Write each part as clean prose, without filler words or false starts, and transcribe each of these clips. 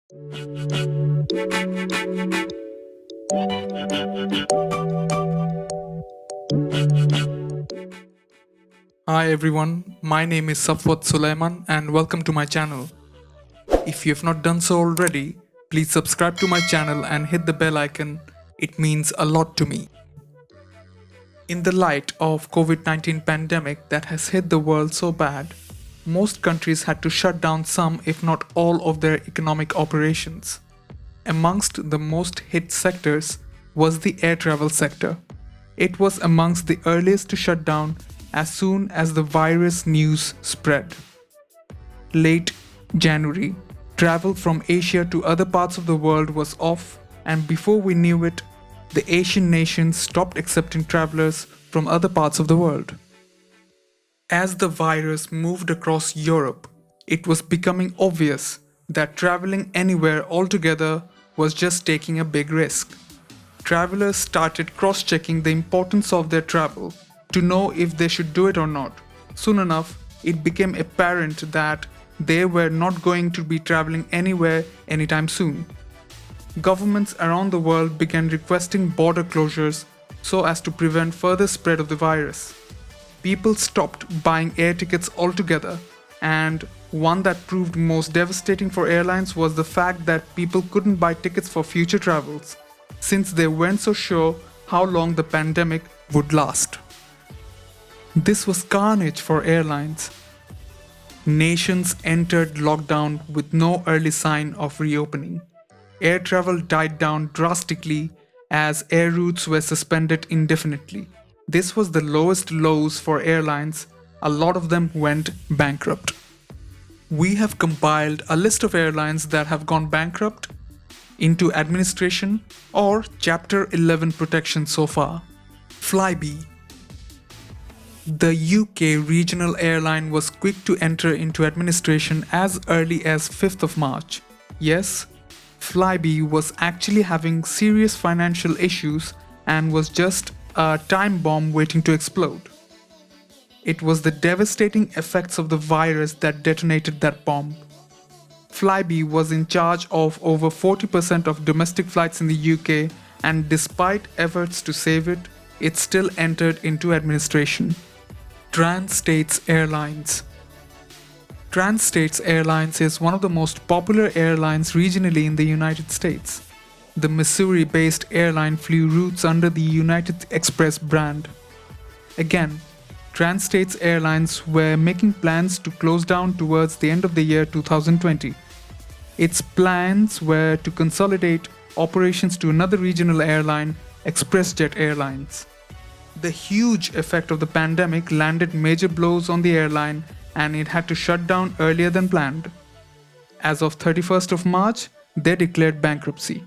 Hi everyone, my name is Safwat Solaiman and welcome to my channel. If you have not done so already, please subscribe to my channel and hit the bell icon. It means a lot to me. In the light of COVID-19 pandemic that has hit the world so bad, most countries had to shut down some if not all of their economic operations. Amongst the most hit sectors was the air travel sector. It was amongst the earliest to shut down as soon as the virus news spread. Late January, travel from Asia to other parts of the world was off, and before we knew it, the Asian nations stopped accepting travelers from other parts of the world. As the virus moved across Europe, it was becoming obvious that traveling anywhere altogether was just taking a big risk. Travelers started cross-checking the importance of their travel to know if they should do it or not. Soon enough, it became apparent that they were not going to be traveling anywhere anytime soon. Governments around the world began requesting border closures so as to prevent further spread of the virus. People stopped buying air tickets altogether, and one that proved most devastating for airlines was the fact that people couldn't buy tickets for future travels, since they weren't so sure how long the pandemic would last. This was carnage for airlines. Nations entered lockdown with no early sign of reopening. Air travel died down drastically as air routes were suspended indefinitely. This was the lowest lows for airlines. A lot of them went bankrupt. We have compiled a list of airlines that have gone bankrupt, into administration, or Chapter 11 protection so far. Flybe. The UK regional airline was quick to enter into administration as early as 5th of March. Yes, Flybe was actually having serious financial issues and was just a time bomb waiting to explode. It was the devastating effects of the virus that detonated that bomb. Flybe was in charge of over 40% of domestic flights in the UK, and despite efforts to save it, it still entered into administration. Trans-States Airlines. Trans-States Airlines is one of the most popular airlines regionally in the United States. The Missouri-based airline flew routes under the United Express brand. Again, Trans-States Airlines were making plans to close down towards the end of the year 2020. Its plans were to consolidate operations to another regional airline, ExpressJet Airlines. The huge effect of the pandemic landed major blows on the airline, and it had to shut down earlier than planned. As of 31st of March, they declared bankruptcy.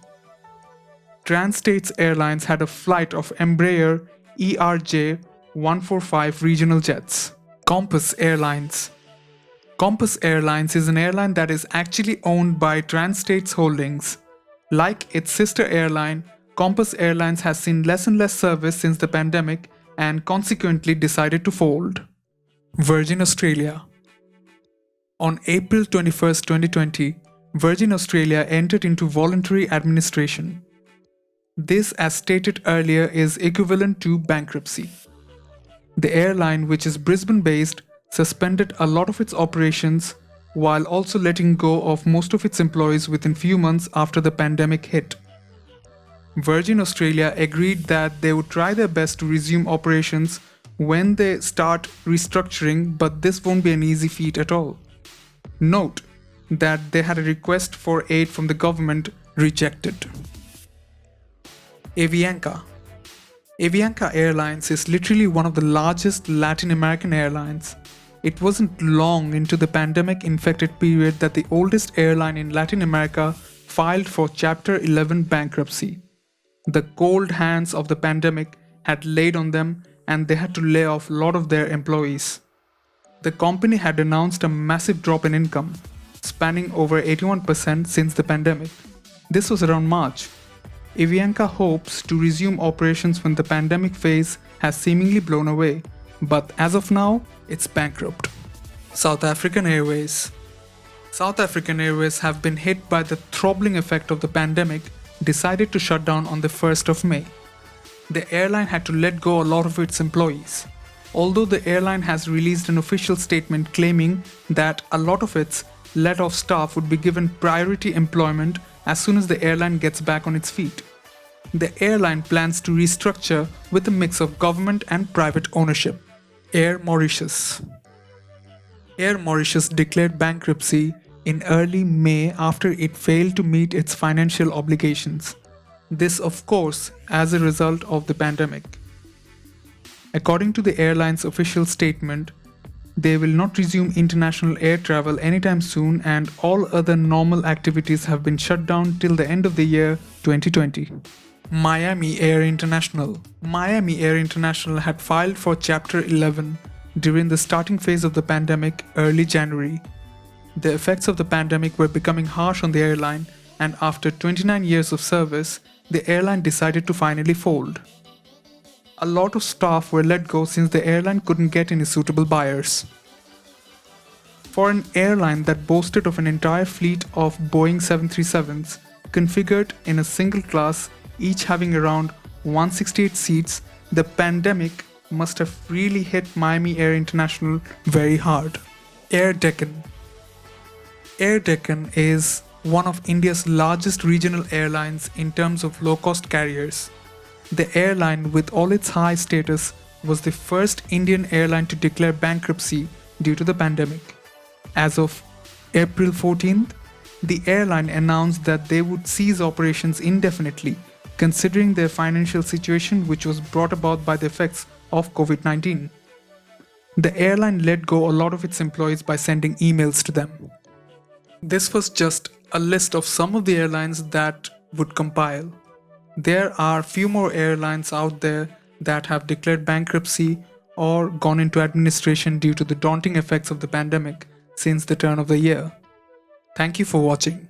Trans-States Airlines had a flight of Embraer ERJ-145 regional jets. Compass Airlines. Compass Airlines is an airline that is actually owned by Trans-States Holdings. Like its sister airline, Compass Airlines has seen less and less service since the pandemic and consequently decided to fold. Virgin Australia. On April 21, 2020, Virgin Australia entered into voluntary administration. This, as stated earlier, is equivalent to bankruptcy. The airline, which is Brisbane-based, suspended a lot of its operations while also letting go of most of its employees within few months after the pandemic hit. Virgin Australia agreed that they would try their best to resume operations when they start restructuring, but this won't be an easy feat at all. Note that they had a request for aid from the government rejected. Avianca. Avianca Airlines is literally one of the largest Latin American airlines. It wasn't long into the pandemic-infected period that the oldest airline in Latin America filed for Chapter 11 bankruptcy. The cold hands of the pandemic had laid on them, and they had to lay off a lot of their employees. The company had announced a massive drop in income, spanning over 81% since the pandemic. This was around March. Avianca hopes to resume operations when the pandemic phase has seemingly blown away, but as of now, it's bankrupt. South African Airways. South African Airways have been hit by the troubling effect of the pandemic, decided to shut down on the 1st of May. The airline had to let go a lot of its employees. Although the airline has released an official statement claiming that a lot of its let off staff would be given priority employment as soon as the airline gets back on its feet. The airline plans to restructure with a mix of government and private ownership. Air Mauritius. Air Mauritius declared bankruptcy in early May after it failed to meet its financial obligations. This, of course, as a result of the pandemic. According to the airline's official statement, they will not resume international air travel anytime soon, and all other normal activities have been shut down till the end of the year 2020. Miami Air International. Miami Air International had filed for Chapter 11 during the starting phase of the pandemic early January. The effects of the pandemic were becoming harsh on the airline, and after 29 years of service, the airline decided to finally fold. A lot of staff were let go since the airline couldn't get any suitable buyers. For an airline that boasted of an entire fleet of Boeing 737s configured in a single class, each having around 168 seats, the pandemic must have really hit Miami Air International very hard. Air Deccan. Air Deccan is one of India's largest regional airlines in terms of low-cost carriers. The airline, with all its high status, was the first Indian airline to declare bankruptcy due to the pandemic. As of April 14th, the airline announced that they would cease operations indefinitely, considering their financial situation, which was brought about by the effects of COVID-19. The airline let go a lot of its employees by sending emails to them. This was just a list of some of the airlines that would compile. There are few more airlines out there that have declared bankruptcy or gone into administration due to the daunting effects of the pandemic since the turn of the year. Thank you for watching.